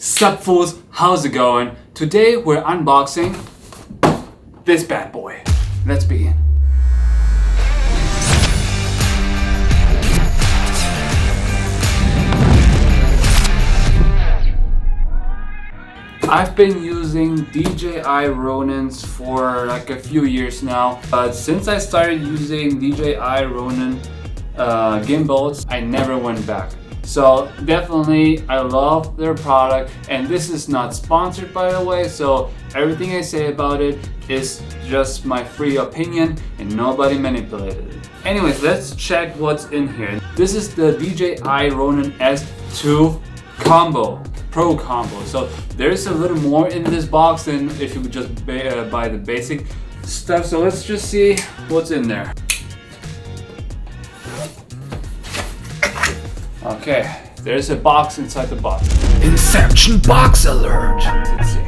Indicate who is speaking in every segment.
Speaker 1: Sup fools, how's it going? Today we're unboxing this bad boy. Let's begin. I've been using DJI Ronins for like a few years now, but since I started using DJI Ronin gimbals, I never went back. So definitely I love their product, and this is not sponsored by the way, so everything I say about it is just my free opinion and nobody manipulated it. Anyways, let's check what's in here. This is the DJI Ronin S2 Pro combo. So there's a little more in this box than if you would just buy the basic stuff. So let's just see what's in there. Okay, there's a box inside the box.
Speaker 2: Inception box alert!
Speaker 1: Let's see.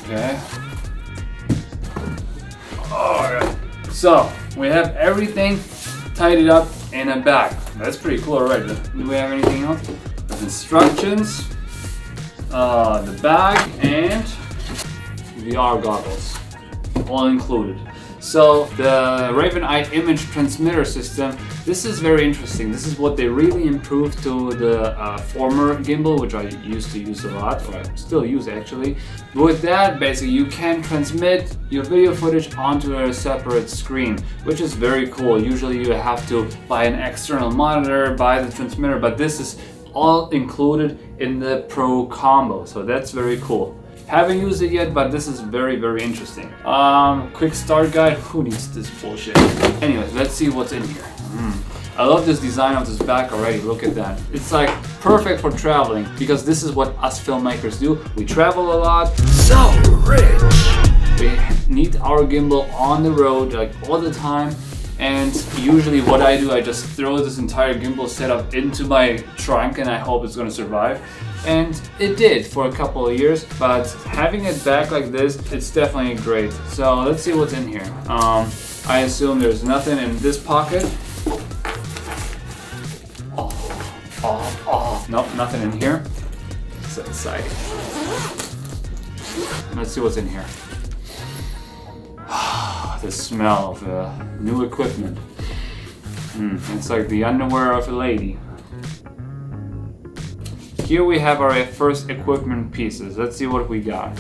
Speaker 1: Okay. Alright. So, we have everything tidied up in a bag. That's pretty cool already. Do we have anything else? There's instructions, the bag, and VR goggles. All included. So the Raven Eye image transmitter system, this is very interesting. This is what they really improved to the former gimbal, which I used to use a lot, or I still use actually. With that, basically you can transmit your video footage onto a separate screen, which is very cool. Usually you have to buy an external monitor, buy the transmitter, but this is all included in the Pro combo, so that's very cool. Haven't used it yet, but this is very, very interesting. Quick start guide. Who needs this bullshit? Anyways, let's see what's in here. I love this design of this bag already. Look at that. It's like perfect for traveling, because this is what us filmmakers do. We travel a lot.
Speaker 2: So rich!
Speaker 1: We need our gimbal on the road like all the time. And usually what I do, I just throw this entire gimbal setup into my trunk and I hope it's gonna survive. And it did for a couple of years, but having it back like this, it's definitely great. So let's see what's in here. I assume there's nothing in this pocket. Nope, nothing in here. So exciting. Let's see what's in here. The smell of new equipment. It's like the underwear of a lady. Here we have our first equipment pieces. Let's see what we got.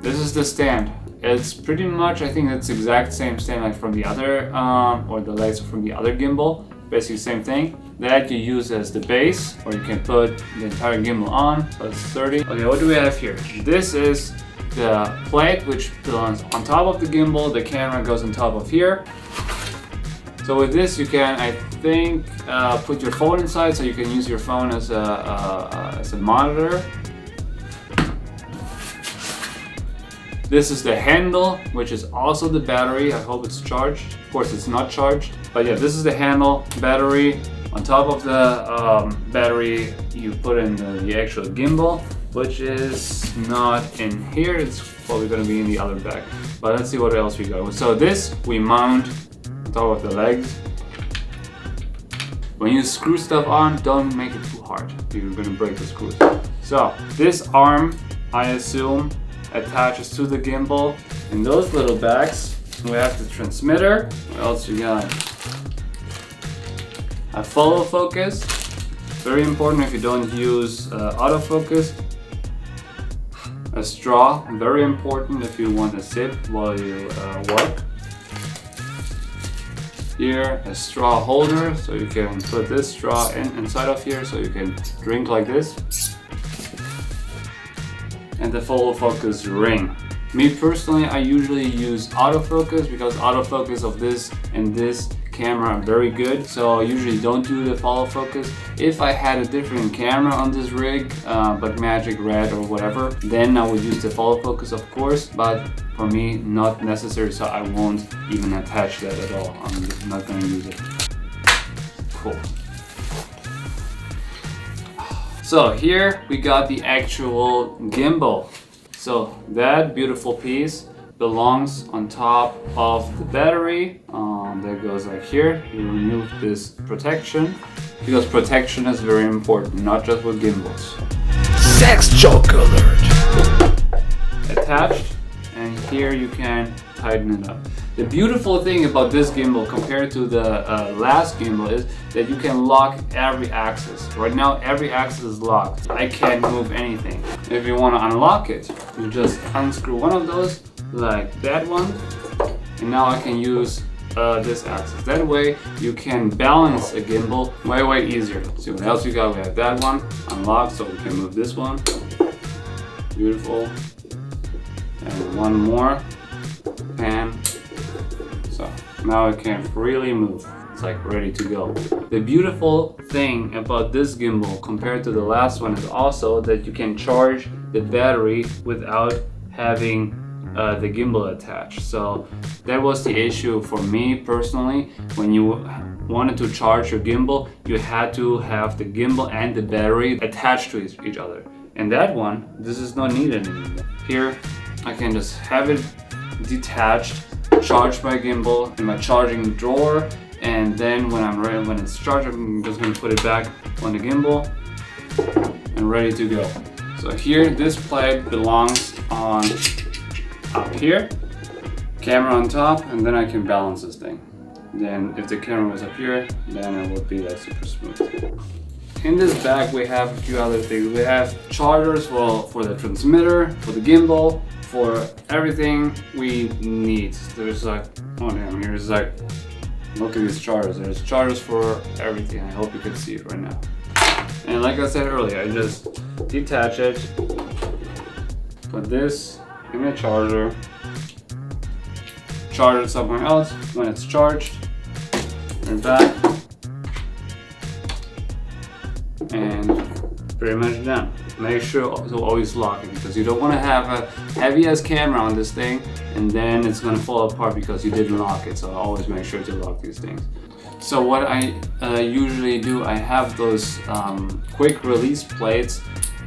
Speaker 1: This is the stand. It's pretty much, I think it's the exact same stand like from the other, or the laser from the other gimbal. Basically same thing. That you use as the base, or you can put the entire gimbal on, so it's sturdy. Okay, what do we have here? This is the plate which belongs on top of the gimbal. The camera goes on top of here. So with this you can, I think, put your phone inside, so you can use your phone as a monitor. This is the handle, which is also the battery. I hope it's charged. Of course it's not charged, but yeah, this is the handle, battery. On top of the battery you put in the actual gimbal, which is not in here. It's probably going to be in the other bag. But let's see what else we got. So this we mount on top of the legs. When you screw stuff on, don't make it too hard. You're going to break the screws. So this arm, I assume, attaches to the gimbal. In those little bags, we have the transmitter. What else we got? A follow focus. Very important if you don't use autofocus. A straw, very important if you want to sip while you work. Here, a straw holder, so you can put this straw inside of here, so you can drink like this. And the follow focus ring. Me personally, I usually use autofocus because autofocus of this and this camera are very good, so I usually don't do the follow focus. If I had a different camera on this rig, but Magic Red or whatever, then I would use the follow focus, of course, but for me not necessary, so I won't even attach that at all. I'm just not going to use it. Cool. So here we got the actual gimbal. So that beautiful piece belongs on top of the battery. That goes like here. You remove this protection because protection is very important, not just with gimbals.
Speaker 2: Sex joke alert.
Speaker 1: Attached, and here you can tighten it up. The beautiful thing about this gimbal compared to the last gimbal is that you can lock every axis. Right now every axis is locked. I can't move anything. If you want to unlock it, you just unscrew one of those like that one, and now I can use this axis. That way you can balance a gimbal way easier. See what else we got? We have that one unlocked, so we can move this one. Beautiful. And one more pan. So now it can freely move. It's like ready to go. The beautiful thing about this gimbal compared to the last one is also that you can charge the battery without having the gimbal attached. So that was the issue for me personally. When you wanted to charge your gimbal, you had to have the gimbal and the battery attached to each other. And that one, this is not needed anymore. Here I can just have it detached, charge my gimbal in my charging drawer, and then when I'm ready, when it's charged, I'm just going to put it back on the gimbal and ready to go. So here, this plate belongs on up here, camera on top, and then I can balance this thing. Then if the camera was up here, then it would be like super smooth. In this bag we have a few other things. We have chargers for the transmitter, for the gimbal, for everything we need. There's like, oh damn, here's like, look at these chargers. There's chargers for everything. I hope you can see it right now. And like I said earlier, I just detach it, put this in the charger, charge it somewhere else. When it's charged, turn it back, and pretty much done. Make sure to always lock it, because you don't want to have a heavy ass camera on this thing and then it's going to fall apart because you didn't lock it. So always make sure to lock these things. So what I usually do, I have those quick release plates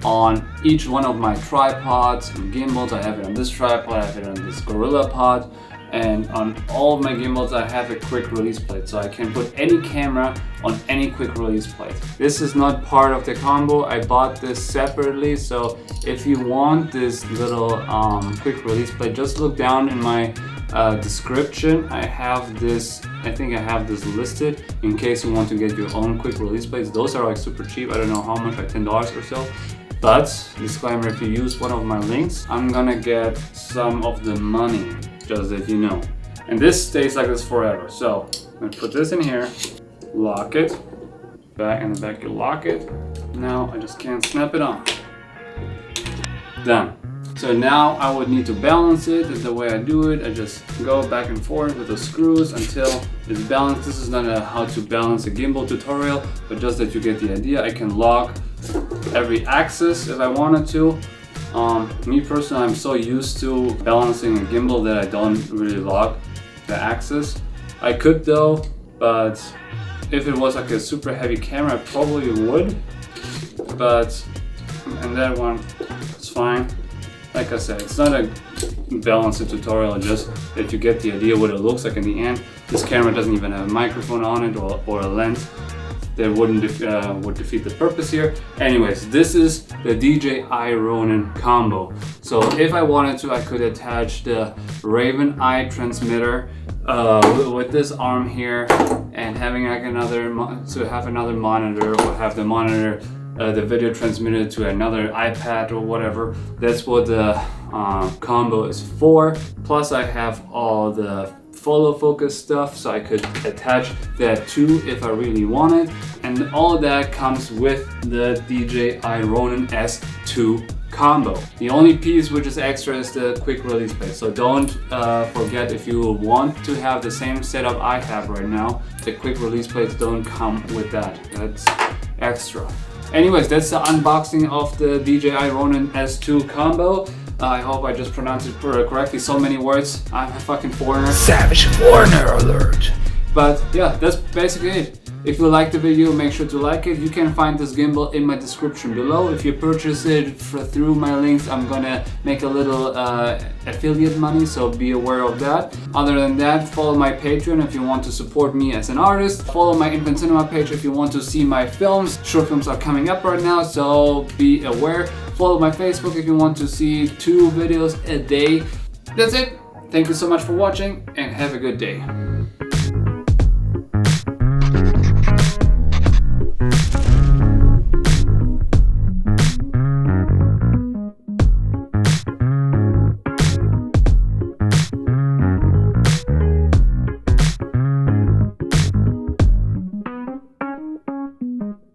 Speaker 1: on each one of my tripods and gimbals. I have it on this tripod, I have it on this Gorilla Pod, and on all of my gimbals I have a quick release plate, so I can put any camera on any quick release plate. This is not part of the combo. I bought this separately, so if you want this little quick release plate, just look down in my description. I have this, I think I have this listed in case you want to get your own quick release plates. Those are like super cheap. I don't know how much, like $10 or so. But disclaimer, if you use one of my links, I'm gonna get some of the money, just that you know. And this stays like this forever. So I'm gonna put this in here, lock it, back in the back you lock it. Now I just can't snap it on. Done. So now I would need to balance it. The way I do it, I just go back and forth with the screws until it's balanced. This is not a how to balance a gimbal tutorial, but just that you get the idea. I can lock every axis if I wanted to. Me personally, I'm so used to balancing a gimbal that I don't really lock the axis. I could though, but if it was like a super heavy camera, I probably would. But and that one, it's fine. Like I said, it's not a balancing tutorial, just that you get the idea what it looks like in the end. This camera doesn't even have a microphone on it or a lens. That would defeat the purpose here. Anyways, this is the DJI RONIN combo. So if I wanted to, I could attach the Raven Eye transmitter with this arm here, and having like another monitor, or have the monitor the video transmitted to another iPad or whatever. That's what the combo is for. Plus I have all the follow focus stuff, so I could attach that too if I really wanted. And all of that comes with the DJI RONIN S2 combo. The only piece which is extra is the quick release plate. So don't forget, if you want to have the same setup I have right now, the quick release plates don't come with that. That's extra. Anyways, that's the unboxing of the DJI RONIN S2 combo. I hope I just pronounced it correctly. So many words. I'm a fucking foreigner.
Speaker 2: Savage foreigner alert.
Speaker 1: But yeah, that's basically it. If you liked the video, make sure to like it. You can find this gimbal in my description below. If you purchase it through my links, I'm gonna make a little affiliate money, so be aware of that. Other than that, follow my Patreon if you want to support me as an artist. Follow my Infant Cinema page if you want to see my films. Short films are coming up right now, so be aware. Follow my Facebook if you want to see 2 videos a day. That's it. Thank you so much for watching and have a good day.